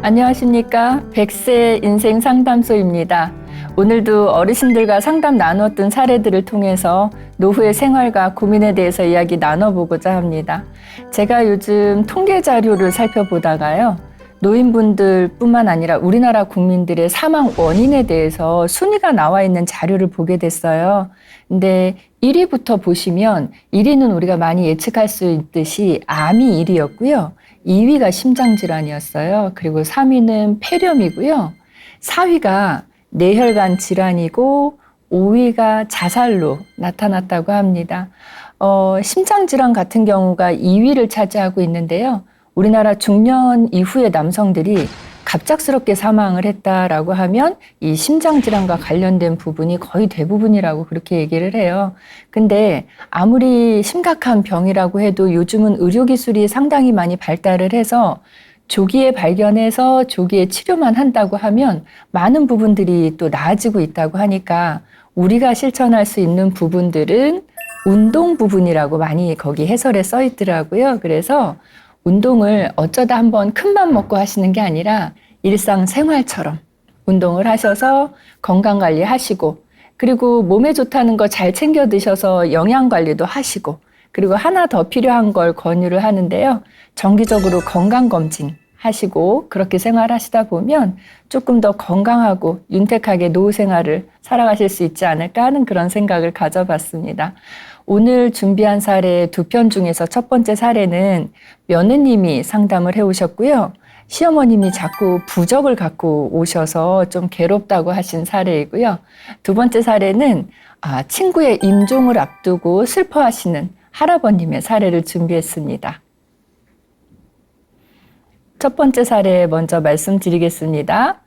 안녕하십니까. 100세 인생 상담소입니다. 오늘도 어르신들과 상담 나눴던 사례들을 통해서 노후의 생활과 고민에 대해서 이야기 나눠보고자 합니다. 제가 요즘 통계 자료를 살펴보다가요. 노인분들 뿐만 아니라 우리나라 국민들의 사망 원인에 대해서 순위가 나와 있는 자료를 보게 됐어요. 근데 1위부터 보시면 1위는 우리가 많이 예측할 수 있듯이 암이 1위였고요. 2위가 심장질환이었어요. 그리고 3위는 폐렴이고요. 4위가 뇌혈관 질환이고 5위가 자살로 나타났다고 합니다. 심장질환 같은 경우가 2위를 차지하고 있는데요. 우리나라 중년 이후의 남성들이 갑작스럽게 사망을 했다라고 하면 이 심장질환과 관련된 부분이 거의 대부분이라고 그렇게 얘기를 해요. 근데 아무리 심각한 병이라고 해도 요즘은 의료기술이 상당히 많이 발달을 해서 조기에 발견해서 조기에 치료만 한다고 하면 많은 부분들이 또 나아지고 있다고 하니까 우리가 실천할 수 있는 부분들은 운동 부분이라고 많이 거기 해설에 써 있더라고요. 그래서 운동을 어쩌다 한번 큰맘 먹고 하시는 게 아니라 일상생활처럼 운동을 하셔서 건강관리 하시고 그리고 몸에 좋다는 거 잘 챙겨 드셔서 영양관리도 하시고 그리고 하나 더 필요한 걸 권유를 하는데요. 정기적으로 건강검진 하시고 그렇게 생활하시다 보면 조금 더 건강하고 윤택하게 노후 생활을 살아가실 수 있지 않을까 하는 그런 생각을 가져봤습니다. 오늘 준비한 사례 2편 중에서 첫 번째 사례는 며느님이 상담을 해오셨고요. 시어머님이 자꾸 부적을 갖고 오셔서 좀 괴롭다고 하신 사례이고요. 두 번째 사례는 친구의 임종을 앞두고 슬퍼하시는 할아버님의 사례를 준비했습니다. 첫 번째 사례 먼저 말씀드리겠습니다.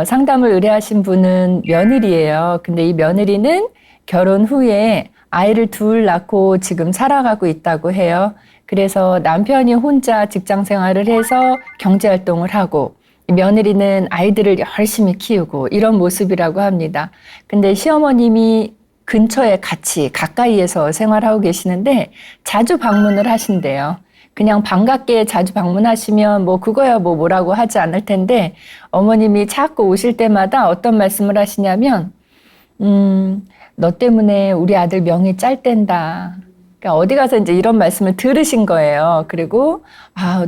상담을 의뢰하신 분은 며느리예요. 근데 이 며느리는 결혼 후에 아이를 둘 낳고 지금 살아가고 있다고 해요. 그래서 남편이 혼자 직장 생활을 해서 경제활동을 하고 며느리는 아이들을 열심히 키우고 이런 모습이라고 합니다. 근데 시어머님이 근처에 같이 가까이에서 생활하고 계시는데 자주 방문을 하신대요. 그냥 반갑게 자주 방문하시면 뭐 그거야 뭐라고 하지 않을 텐데 어머님이 자꾸 오실 때마다 어떤 말씀을 하시냐면 너 때문에 우리 아들 명이 짤댄다. 그러니까 어디 가서 이제 이런 말씀을 들으신 거예요. 그리고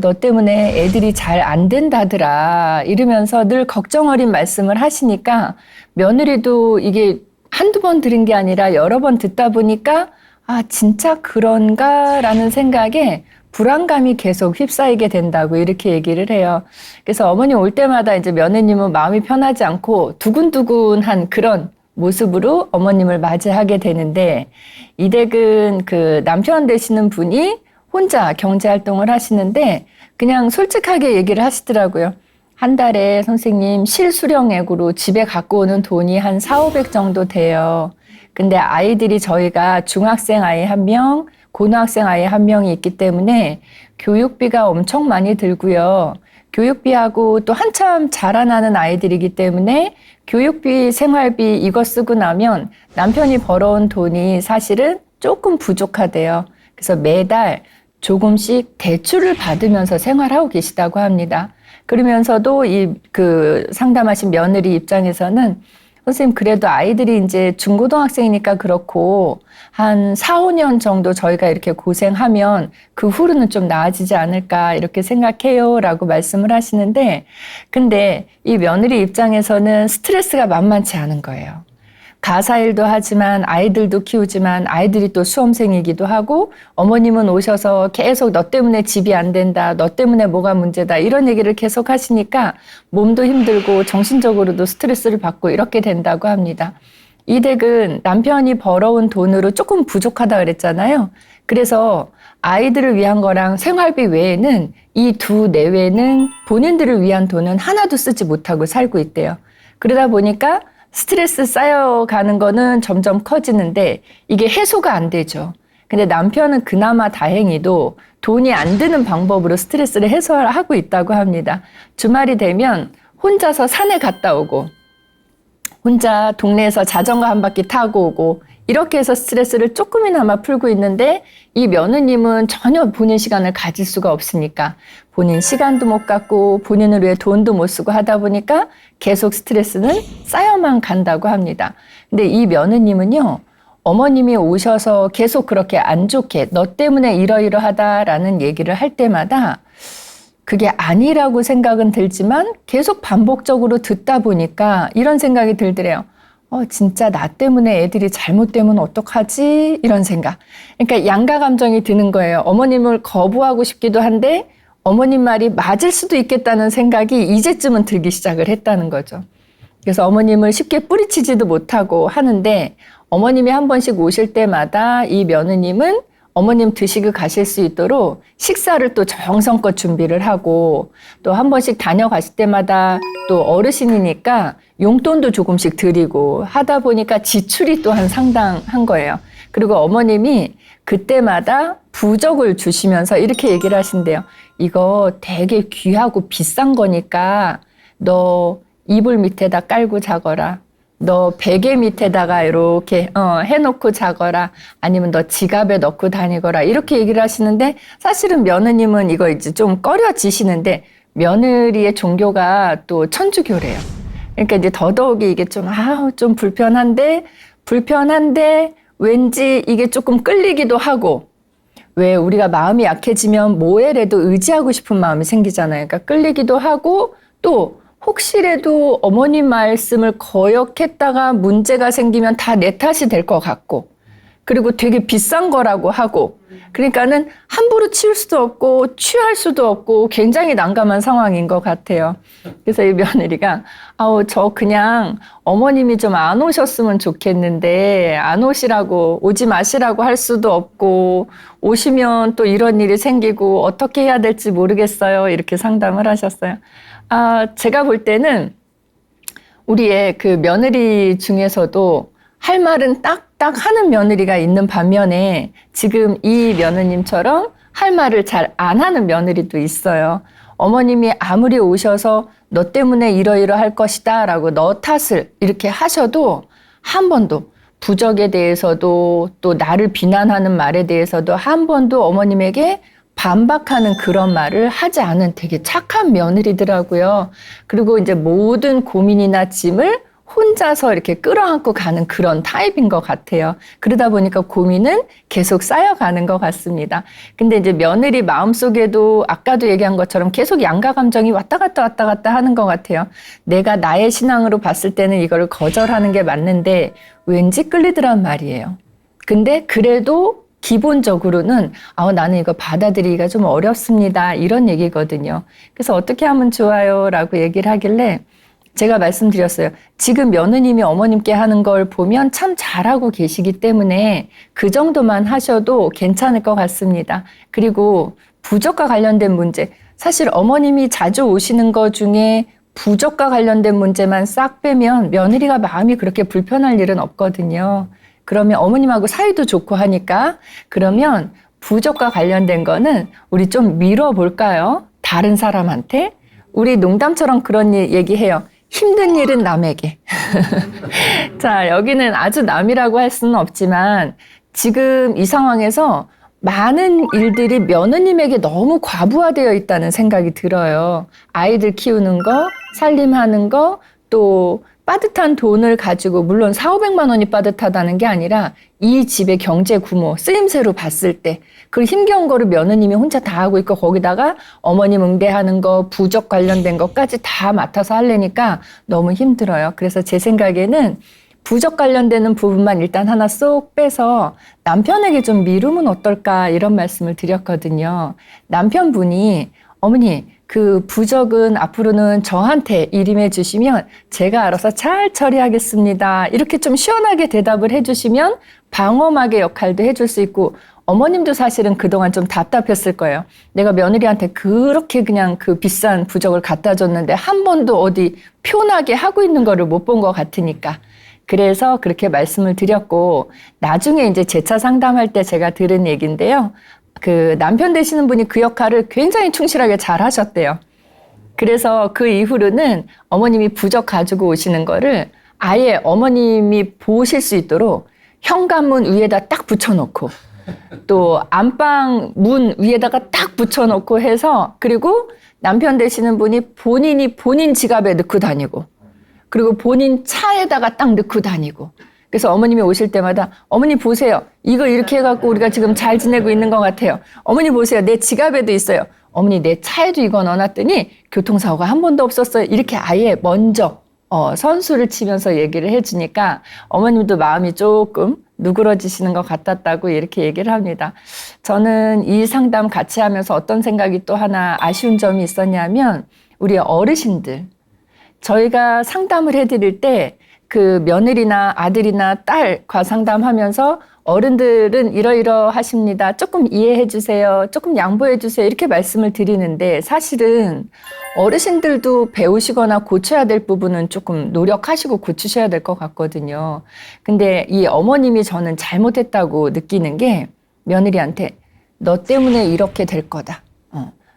너 때문에 애들이 잘 안 된다더라 이러면서 늘 걱정 어린 말씀을 하시니까 며느리도 이게 한두 번 들은 게 아니라 여러 번 듣다 보니까 진짜 그런가라는 생각에 불안감이 계속 휩싸이게 된다고 이렇게 얘기를 해요. 그래서 어머니 올 때마다 이제 며느님은 마음이 편하지 않고 두근두근한 그런 모습으로 어머님을 맞이하게 되는데 이 댁은 그 남편 되시는 분이 혼자 경제활동을 하시는데 그냥 솔직하게 얘기를 하시더라고요. 한 달에 선생님 실수령액으로 집에 갖고 오는 돈이 한 400-500 정도 돼요. 근데 아이들이 저희가 중학생 아이 1명, 고등학생 아이 1명이 있기 때문에 교육비가 엄청 많이 들고요. 교육비하고 또 한참 자라나는 아이들이기 때문에 교육비, 생활비 이거 쓰고 나면 남편이 벌어온 돈이 사실은 조금 부족하대요. 그래서 매달 조금씩 대출을 받으면서 생활하고 계시다고 합니다. 그러면서도 상담하신 며느리 입장에서는 선생님 그래도 아이들이 이제 중고등학생이니까 그렇고 한 4-5년 정도 저희가 이렇게 고생하면 그 후로는 좀 나아지지 않을까 이렇게 생각해요 라고 말씀을 하시는데 근데 이 며느리 입장에서는 스트레스가 만만치 않은 거예요. 가사일도 하지만 아이들도 키우지만 아이들이 또 수험생이기도 하고 어머님은 오셔서 계속 너 때문에 집이 안 된다, 너 때문에 뭐가 문제다 이런 얘기를 계속 하시니까 몸도 힘들고 정신적으로도 스트레스를 받고 이렇게 된다고 합니다. 이 댁은 남편이 벌어온 돈으로 조금 부족하다 그랬잖아요. 그래서 아이들을 위한 거랑 생활비 외에는 이 두 내외는 본인들을 위한 돈은 하나도 쓰지 못하고 살고 있대요. 그러다 보니까 스트레스 쌓여가는 거는 점점 커지는데 이게 해소가 안 되죠. 근데 남편은 그나마 다행히도 돈이 안 드는 방법으로 스트레스를 해소하고 있다고 합니다. 주말이 되면 혼자서 산에 갔다 오고 혼자 동네에서 자전거 한 바퀴 타고 오고 이렇게 해서 스트레스를 조금이나마 풀고 있는데 이 며느님은 전혀 본인 시간을 가질 수가 없으니까 본인 시간도 못 갖고 본인을 위해 돈도 못 쓰고 하다 보니까 계속 스트레스는 쌓여만 간다고 합니다. 근데 이 며느님은요, 어머님이 오셔서 계속 그렇게 안 좋게 너 때문에 이러이러하다라는 얘기를 할 때마다 그게 아니라고 생각은 들지만 계속 반복적으로 듣다 보니까 이런 생각이 들더래요. 진짜 나 때문에 애들이 잘못되면 어떡하지? 이런 생각. 그러니까 양가 감정이 드는 거예요. 어머님을 거부하고 싶기도 한데 어머님 말이 맞을 수도 있겠다는 생각이 이제쯤은 들기 시작을 했다는 거죠. 그래서 어머님을 쉽게 뿌리치지도 못하고 하는데 어머님이 한 번씩 오실 때마다 이 며느님은 어머님 드시고 가실 수 있도록 식사를 또 정성껏 준비를 하고 또 한 번씩 다녀가실 때마다 또 어르신이니까 용돈도 조금씩 드리고 하다 보니까 지출이 또한 상당한 거예요. 그리고 어머님이 그때마다 부적을 주시면서 이렇게 얘기를 하신대요. 이거 되게 귀하고 비싼 거니까 너 이불 밑에다 깔고 자거라. 너 베개 밑에다가 이렇게 해놓고 자거라. 아니면 너 지갑에 넣고 다니거라. 이렇게 얘기를 하시는데 사실은 며느님은 이거 이제 좀 꺼려지시는데 며느리의 종교가 또 천주교래요. 그러니까 이제 더더욱이 이게 좀 불편한데 왠지 이게 조금 끌리기도 하고 왜 우리가 마음이 약해지면 뭐에라도 의지하고 싶은 마음이 생기잖아요. 그러니까 끌리기도 하고 또 혹시라도 어머님 말씀을 거역했다가 문제가 생기면 다 내 탓이 될 것 같고 그리고 되게 비싼 거라고 하고 그러니까는 함부로 치울 수도 없고 취할 수도 없고 굉장히 난감한 상황인 것 같아요. 그래서 이 며느리가 저 그냥 어머님이 좀 안 오셨으면 좋겠는데 안 오시라고 오지 마시라고 할 수도 없고 오시면 또 이런 일이 생기고 어떻게 해야 될지 모르겠어요. 이렇게 상담을 하셨어요. 제가 볼 때는 우리의 그 며느리 중에서도 할 말은 딱딱 하는 며느리가 있는 반면에 지금 이 며느님처럼 할 말을 잘 안 하는 며느리도 있어요. 어머님이 아무리 오셔서 너 때문에 이러이러할 것이다 라고 너 탓을 이렇게 하셔도 한 번도 부적에 대해서도 또 나를 비난하는 말에 대해서도 한 번도 어머님에게 반박하는 그런 말을 하지 않은 되게 착한 며느리더라고요. 그리고 이제 모든 고민이나 짐을 혼자서 이렇게 끌어안고 가는 그런 타입인 것 같아요. 그러다 보니까 고민은 계속 쌓여가는 것 같습니다. 근데 이제 며느리 마음속에도 아까도 얘기한 것처럼 계속 양가 감정이 왔다 갔다 하는 것 같아요. 내가 나의 신앙으로 봤을 때는 이거를 거절하는 게 맞는데 왠지 끌리더란 말이에요. 근데 그래도 기본적으로는 나는 이거 받아들이기가 좀 어렵습니다. 이런 얘기거든요. 그래서 어떻게 하면 좋아요? 라고 얘기를 하길래 제가 말씀드렸어요. 지금 며느님이 어머님께 하는 걸 보면 참 잘하고 계시기 때문에 그 정도만 하셔도 괜찮을 것 같습니다. 그리고 부적과 관련된 문제, 사실 어머님이 자주 오시는 것 중에 부적과 관련된 문제만 싹 빼면 며느리가 마음이 그렇게 불편할 일은 없거든요. 그러면 어머님하고 사이도 좋고 하니까 그러면 부적과 관련된 거는 우리 좀 미뤄볼까요? 다른 사람한테? 우리 농담처럼 그런 얘기해요. 힘든 일은 남에게. 자, 여기는 아주 남이라고 할 수는 없지만 지금 이 상황에서 많은 일들이 며느님에게 너무 과부하되어 있다는 생각이 들어요. 아이들 키우는 거, 살림하는 거, 또 빠듯한 돈을 가지고 물론 4,500만 원이 빠듯하다는 게 아니라 이 집의 경제 규모, 쓰임새로 봤을 때 그 힘겨운 거를 며느님이 혼자 다 하고 있고 거기다가 어머님 응대하는 거, 부적 관련된 것까지 다 맡아서 하려니까 너무 힘들어요. 그래서 제 생각에는 부적 관련되는 부분만 일단 하나 쏙 빼서 남편에게 좀 미루면 어떨까 이런 말씀을 드렸거든요. 남편분이 어머니 그 부적은 앞으로는 저한테 일임해 주시면 제가 알아서 잘 처리하겠습니다. 이렇게 좀 시원하게 대답을 해주시면 방어막의 역할도 해줄 수 있고 어머님도 사실은 그동안 좀 답답했을 거예요. 내가 며느리한테 그렇게 그냥 그 비싼 부적을 갖다 줬는데 한 번도 어디 표나게 하고 있는 거를 못 본 것 같으니까. 그래서 그렇게 말씀을 드렸고 나중에 이제 재차 상담할 때 제가 들은 얘기인데요. 그 남편 되시는 분이 그 역할을 굉장히 충실하게 잘 하셨대요. 그래서 그 이후로는 어머님이 부적 가지고 오시는 거를 아예 어머님이 보실 수 있도록 현관문 위에다 딱 붙여놓고 또 안방 문 위에다가 딱 붙여놓고 해서 그리고 남편 되시는 분이 본인이 본인 지갑에 넣고 다니고 그리고 본인 차에다가 딱 넣고 다니고 그래서 어머님이 오실 때마다 어머니 보세요. 이거 이렇게 해갖고 우리가 지금 잘 지내고 있는 것 같아요. 어머니 보세요. 내 지갑에도 있어요. 어머니 내 차에도 이거 넣어놨더니 교통사고가 한 번도 없었어요. 이렇게 아예 먼저 선수를 치면서 얘기를 해주니까 어머님도 마음이 조금 누그러지시는 것 같았다고 이렇게 얘기를 합니다. 저는 이 상담 같이 하면서 어떤 생각이 또 하나 아쉬운 점이 있었냐면 우리 어르신들 저희가 상담을 해드릴 때 그 며느리나 아들이나 딸과 상담하면서 어른들은 이러이러하십니다. 조금 이해해 주세요. 조금 양보해 주세요. 이렇게 말씀을 드리는데 사실은 어르신들도 배우시거나 고쳐야 될 부분은 조금 노력하시고 고치셔야 될 것 같거든요. 근데 이 어머님이 저는 잘못했다고 느끼는 게 며느리한테 너 때문에 이렇게 될 거다.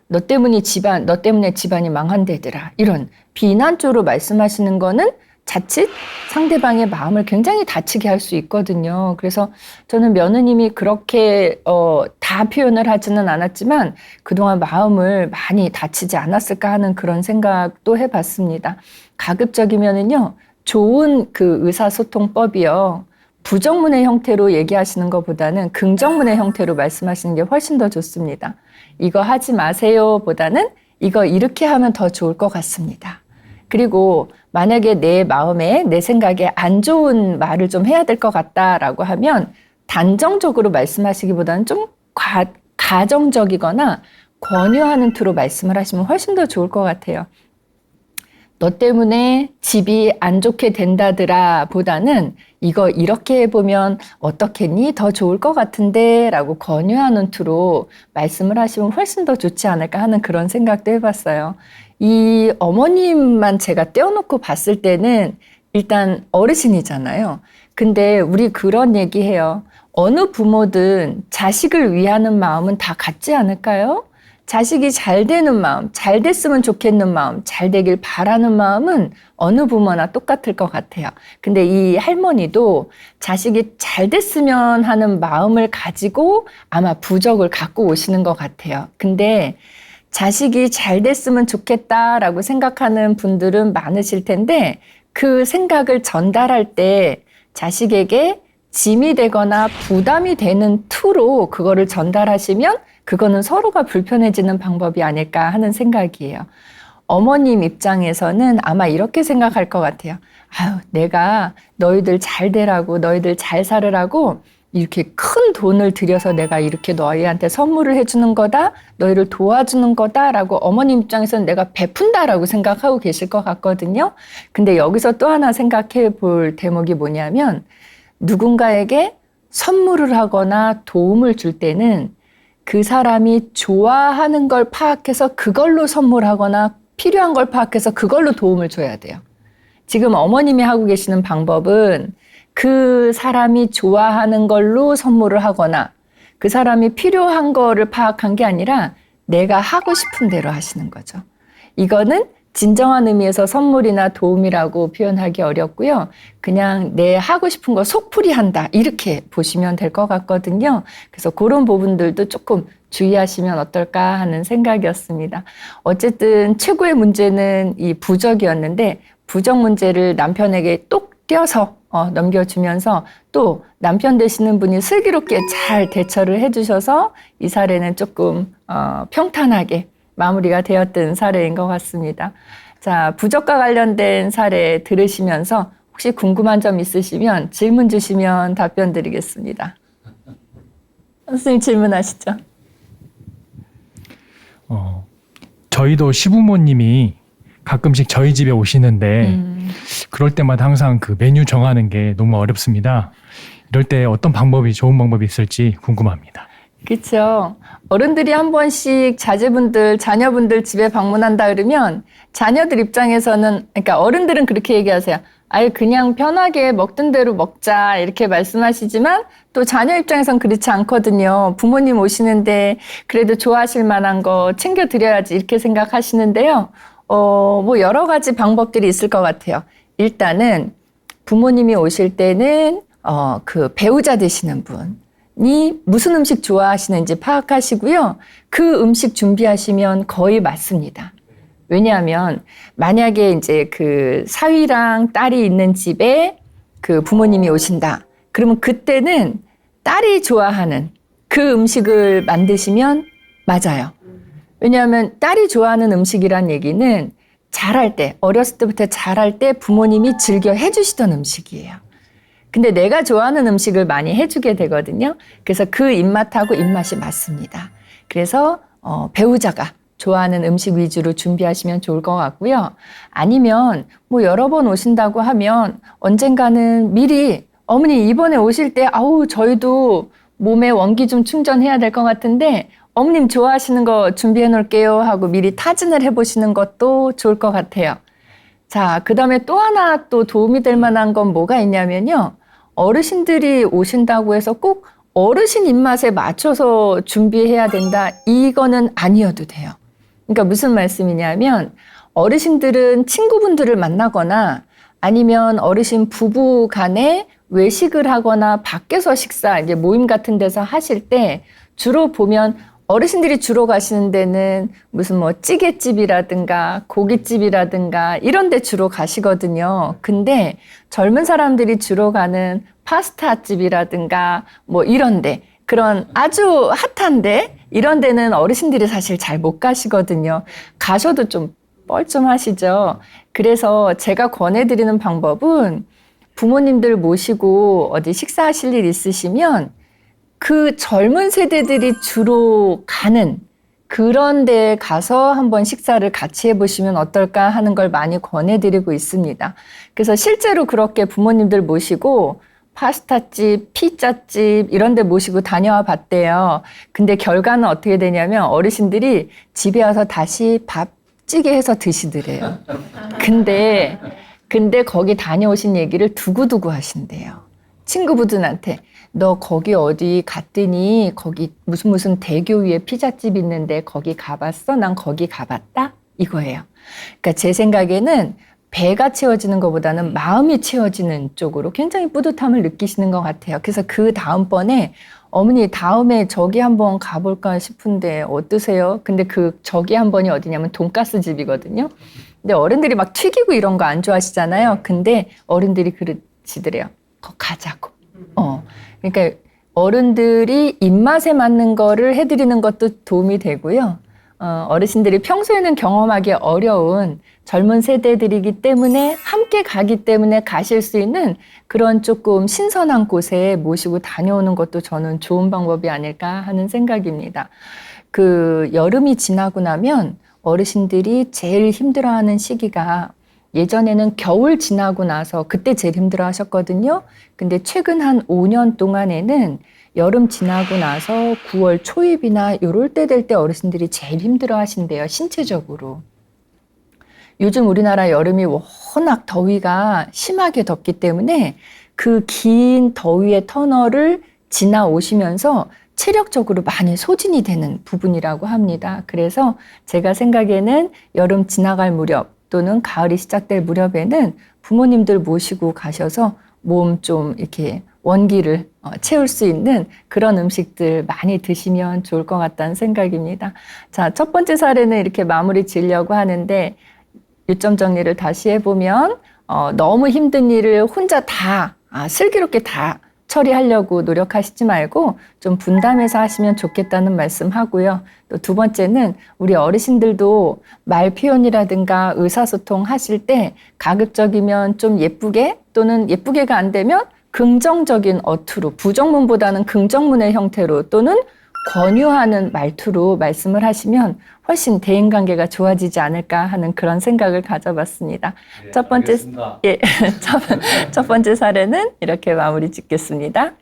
너 때문에 집안이 망한대더라. 이런 비난조로 말씀하시는 거는 자칫 상대방의 마음을 굉장히 다치게 할 수 있거든요. 그래서 저는 며느님이 그렇게 다 표현을 하지는 않았지만 그동안 마음을 많이 다치지 않았을까 하는 그런 생각도 해봤습니다. 가급적이면은요, 좋은 그 의사소통법이요. 부정문의 형태로 얘기하시는 것보다는 긍정문의 형태로 말씀하시는 게 훨씬 더 좋습니다. 이거 하지 마세요 보다는 이거 이렇게 하면 더 좋을 것 같습니다. 그리고 만약에 내 마음에 내 생각에 안 좋은 말을 좀 해야 될 것 같다라고 하면 단정적으로 말씀하시기보다는 좀 가정적이거나 권유하는 투로 말씀을 하시면 훨씬 더 좋을 것 같아요. 너 때문에 집이 안 좋게 된다더라 보다는 이거 이렇게 해보면 어떻겠니? 더 좋을 것 같은데 라고 권유하는 투로 말씀을 하시면 훨씬 더 좋지 않을까 하는 그런 생각도 해봤어요. 이 어머님만 제가 떼어놓고 봤을 때는 일단 어르신이잖아요. 근데 우리 그런 얘기해요. 어느 부모든 자식을 위하는 마음은 다 같지 않을까요? 자식이 잘 되는 마음, 잘 됐으면 좋겠는 마음, 잘 되길 바라는 마음은 어느 부모나 똑같을 것 같아요. 근데 이 할머니도 자식이 잘 됐으면 하는 마음을 가지고 아마 부적을 갖고 오시는 것 같아요. 근데 자식이 잘 됐으면 좋겠다라고 생각하는 분들은 많으실 텐데 그 생각을 전달할 때 자식에게 짐이 되거나 부담이 되는 투로 그거를 전달하시면 그거는 서로가 불편해지는 방법이 아닐까 하는 생각이에요. 어머님 입장에서는 아마 이렇게 생각할 것 같아요. 아유, 내가 너희들 잘 되라고, 너희들 잘 살으라고 이렇게 큰 돈을 들여서 내가 이렇게 너희한테 선물을 해주는 거다, 너희를 도와주는 거다라고 어머님 입장에서는 내가 베푼다라고 생각하고 계실 것 같거든요. 근데 여기서 또 하나 생각해 볼 대목이 뭐냐면 누군가에게 선물을 하거나 도움을 줄 때는 그 사람이 좋아하는 걸 파악해서 그걸로 선물하거나 필요한 걸 파악해서 그걸로 도움을 줘야 돼요. 지금 어머님이 하고 계시는 방법은 그 사람이 좋아하는 걸로 선물을 하거나 그 사람이 필요한 거를 파악한 게 아니라 내가 하고 싶은 대로 하시는 거죠. 이거는 진정한 의미에서 선물이나 도움이라고 표현하기 어렵고요. 그냥 내 하고 싶은 거 속풀이 한다 이렇게 보시면 될 것 같거든요. 그래서 그런 부분들도 조금 주의하시면 어떨까 하는 생각이었습니다. 어쨌든 최고의 문제는 이 부적이었는데 부적 문제를 남편에게 똑 떼어서 넘겨주면서 또 남편 되시는 분이 슬기롭게 잘 대처를 해주셔서 이 사례는 조금 평탄하게 마무리가 되었던 사례인 것 같습니다. 자, 부적과 관련된 사례 들으시면서 혹시 궁금한 점 있으시면 질문 주시면 답변 드리겠습니다. 선생님 질문하시죠. 저희도 시부모님이 가끔씩 저희 집에 오시는데 그럴 때마다 항상 그 메뉴 정하는 게 너무 어렵습니다. 이럴 때 어떤 방법이 좋은 방법이 있을지 궁금합니다. 그렇죠. 어른들이 한 번씩 자녀분들 집에 방문한다 그러면 자녀들 입장에서는 그러니까 어른들은 그렇게 얘기하세요. 아예 그냥 편하게 먹던 대로 먹자 이렇게 말씀하시지만 또 자녀 입장에선 그렇지 않거든요. 부모님 오시는데 그래도 좋아하실 만한 거 챙겨드려야지 이렇게 생각하시는데요. 뭐 여러 가지 방법들이 있을 것 같아요. 일단은 부모님이 오실 때는 그 배우자 되시는 분이 무슨 음식 좋아하시는지 파악하시고요. 그 음식 준비하시면 거의 맞습니다. 왜냐하면 만약에 이제 그 사위랑 딸이 있는 집에 그 부모님이 오신다. 그러면 그때는 딸이 좋아하는 그 음식을 만드시면 맞아요. 왜냐하면 딸이 좋아하는 음식이란 얘기는 자랄 때, 어렸을 때부터 자랄 때 부모님이 즐겨 해주시던 음식이에요. 근데 내가 좋아하는 음식을 많이 해주게 되거든요. 그래서 그 입맛하고 입맛이 맞습니다. 그래서 배우자가 좋아하는 음식 위주로 준비하시면 좋을 것 같고요. 아니면 뭐 여러 번 오신다고 하면 언젠가는 미리 어머니 이번에 오실 때 아우 저희도 몸에 원기 좀 충전해야 될 것 같은데 어머님 좋아하시는 거 준비해 놓을게요 하고 미리 타진을 해보시는 것도 좋을 것 같아요. 자, 그 다음에 또 하나 또 도움이 될 만한 건 뭐가 있냐면요. 어르신들이 오신다고 해서 꼭 어르신 입맛에 맞춰서 준비해야 된다. 이거는 아니어도 돼요. 그러니까 무슨 말씀이냐면 어르신들은 친구분들을 만나거나 아니면 어르신 부부 간에 외식을 하거나 밖에서 식사, 이제 모임 같은 데서 하실 때 주로 보면 어르신들이 주로 가시는 데는 무슨 뭐 찌개집이라든가 고깃집이라든가 이런 데 주로 가시거든요. 근데 젊은 사람들이 주로 가는 파스타집이라든가 뭐 이런 데, 그런 아주 핫한데 이런 데는 어르신들이 사실 잘 못 가시거든요. 가셔도 좀 뻘쭘하시죠. 그래서 제가 권해드리는 방법은 부모님들 모시고 어디 식사하실 일 있으시면 그 젊은 세대들이 주로 가는 그런 데에 가서 한번 식사를 같이 해보시면 어떨까 하는 걸 많이 권해드리고 있습니다. 그래서 실제로 그렇게 부모님들 모시고 파스타집, 피자집 이런 데 모시고 다녀와 봤대요. 근데 결과는 어떻게 되냐면 어르신들이 집에 와서 다시 밥 찌개 해서 드시더래요. 근데 거기 다녀오신 얘기를 두고두고 하신대요. 친구분들한테 너 거기 어디 갔더니 거기 무슨 대교 위에 피자집 있는데 거기 가봤어? 난 거기 가봤다? 이거예요. 그러니까 제 생각에는 배가 채워지는 것보다는 마음이 채워지는 쪽으로 굉장히 뿌듯함을 느끼시는 것 같아요. 그래서 그 다음번에 어머니 다음에 저기 한번 가볼까 싶은데 어떠세요? 근데 그 저기 한 번이 어디냐면 돈가스 집이거든요. 근데 어른들이 막 튀기고 이런 거 안 좋아하시잖아요. 근데 어른들이 그러시더래요. 거 가자고. 그러니까 어른들이 입맛에 맞는 거를 해드리는 것도 도움이 되고요. 어르신들이 평소에는 경험하기 어려운 젊은 세대들이기 때문에 함께 가기 때문에 가실 수 있는 그런 조금 신선한 곳에 모시고 다녀오는 것도 저는 좋은 방법이 아닐까 하는 생각입니다. 그 여름이 지나고 나면 어르신들이 제일 힘들어하는 시기가 예전에는 겨울 지나고 나서 그때 제일 힘들어 하셨거든요. 근데 최근 한 5년 동안에는 여름 지나고 나서 9월 초입이나 요럴 때 될 때 어르신들이 제일 힘들어 하신대요. 신체적으로. 요즘 우리나라 여름이 워낙 더위가 심하게 덥기 때문에 그 긴 더위의 터널을 지나오시면서 체력적으로 많이 소진이 되는 부분이라고 합니다. 그래서 제가 생각에는 여름 지나갈 무렵 또는 가을이 시작될 무렵에는 부모님들 모시고 가셔서 몸 좀 이렇게 원기를 채울 수 있는 그런 음식들 많이 드시면 좋을 것 같다는 생각입니다. 자, 첫 번째 사례는 이렇게 마무리 지으려고 하는데 요점 정리를 다시 해보면 너무 힘든 일을 혼자 다 슬기롭게 다 처리하려고 노력하시지 말고 좀 분담해서 하시면 좋겠다는 말씀하고요. 또 두 번째는 우리 어르신들도 말 표현이라든가 의사소통 하실 때 가급적이면 좀 예쁘게 또는 예쁘게가 안 되면 긍정적인 어투로, 부정문보다는 긍정문의 형태로 또는 권유하는 말투로 말씀을 하시면 훨씬 대인관계가 좋아지지 않을까 하는 그런 생각을 가져봤습니다. 네, 첫 번째, 알겠습니다. 예, 첫 번째 사례는 이렇게 마무리 짓겠습니다.